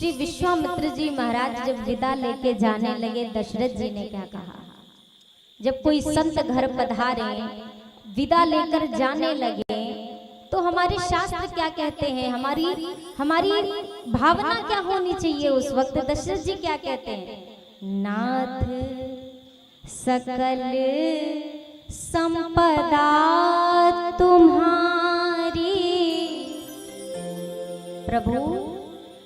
श्री विश्वामित्र जी महाराज जब विदा लेके जाने लगे, दशरथ जी ने क्या कहा? जब कोई संत घर पधारे, विदा लेकर जाने लगे, तो हमारे शास्त्र क्या कहते हैं, हमारी भावना क्या होनी चाहिए उस वक्त? दशरथ जी क्या कहते हैं? नाथ सकल संपदा तुम्हारी। प्रभु,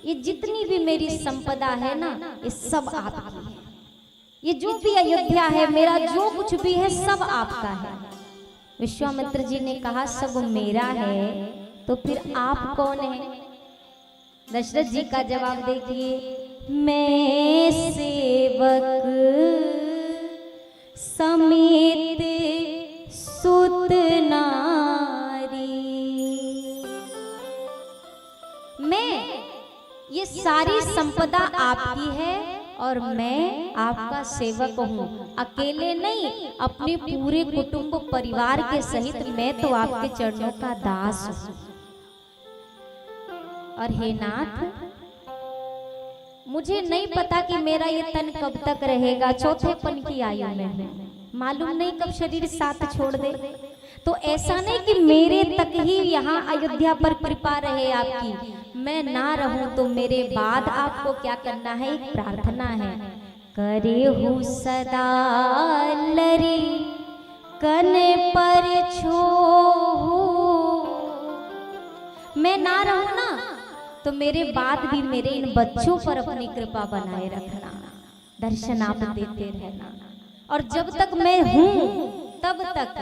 ये जितनी भी मेरी संपदा है ना, ये सब आपकी है। ये जो भी अयोध्या है, मेरा जो कुछ भी है, सब आपका है। विश्वामित्र जी ने कहा सब मेरा है, तो फिर आप कौन है? दशरथ जी का जवाब देखिए, मैं सेवक समेत सुत नारी। ये सारी संपदा आपकी है और मैं आपका सेवक हूँ। अकेले नहीं, अपने पूरे कुटुंब परिवार के सहित मैं तो आपके चरणों का दास हूँ। और हे नाथ, मुझे नहीं पता कि मेरा ये तन कब तक रहेगा। चौथेपन की आयु में है, मालूम नहीं कब शरीर साथ छोड़ दे। तो ऐसा नहीं कि मेरे तक ही यहाँ अयोध्या पर कृपा रहे आपकी, मैं ना रहूं तो मेरे बाद आपको क्या करना है? एक प्रार्थना है, करे हूँ सदा लरी कन पर छो। मैं ना रहूं ना, तो मेरे बाद भी मेरे इन बच्चों पर अपनी कृपा बनाए रखना, दर्शन आप देते रहना। और जब तक मैं हूं तब तक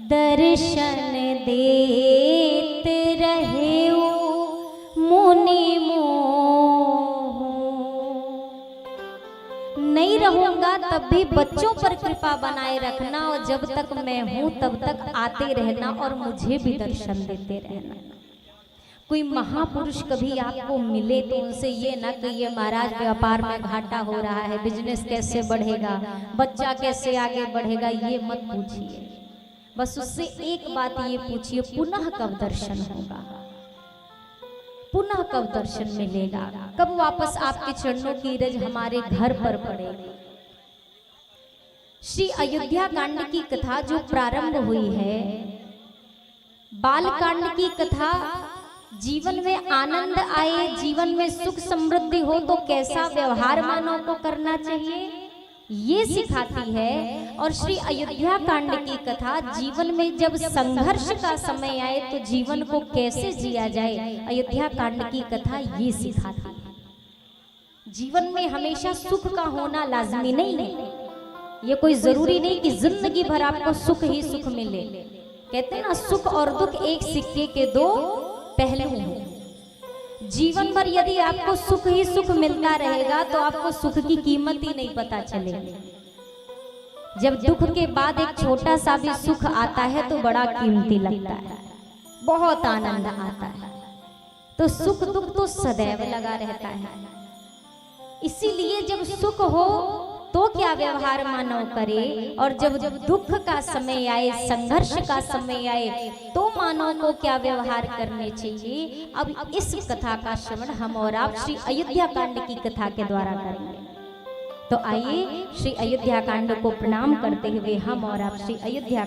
दर्शन देते रहे मुनि मोह। नहीं रहूंगा तब भी बच्चों पर कृपा बनाए रखना, और जब तक मैं हूं तब तक आते रहना और मुझे भी दर्शन देते रहना। कोई महापुरुष कभी आपको मिले तो उनसे ये ना कि ये महाराज व्यापार में घाटा हो रहा है, बिजनेस कैसे बढ़ेगा, बच्चा कैसे आगे बढ़ेगा, ये मत पूछिए। बस उससे एक बात ये पूछिए, पुनः कब दर्शन होगा, पुनः कब दर्शन मिलेगा, कब वापस आपके चरणों की रज हमारे घर पर पड़ेगी। श्री अयोध्या कांड की कथा जो प्रारंभ हुई है, बाल कांड की कथा, जीवन में आनंद आए, जीवन में सुख समृद्धि हो तो कैसा व्यवहार मानव को करना चाहिए, ये सिखाती है। और श्री अयोध्या कांड की कथा जीवन में जब संघर्ष का समय आए तो जीवन को कैसे जिया जाए, अयोध्या कांड की कथा ये सिखाती है। जीवन में हमेशा सुख का होना लाजमी नहीं है, ये कोई जरूरी नहीं कि जिंदगी भर आपको सुख ही सुख मिले। कहते हैं ना, सुख और दुख एक सिक्के के दो पहलू हैं। जीवन भर यदि आपको सुख ही सुख मिलता रहेगा तो आपको सुख की कीमत ही नहीं पता चलेगी। जब दुख के बाद एक छोटा सा भी सुख आता है तो बड़ा कीमती लगता है, बहुत आनंद आता है। तो सुख दुख तो सदैव लगा रहता है। इसीलिए जब सुख हो तो क्या व्यवहार मानव करे, और जब दुख का समय आए, संघर्ष का समय आए, तो मानव को क्या व्यवहार करने चाहिए। अब इस कथा का श्रवण हम और आप श्री अयोध्या कांड की कथा के द्वारा करेंगे। तो आइए श्री अयोध्या कांड को प्रणाम करते हुए हम और आप श्री अयोध्या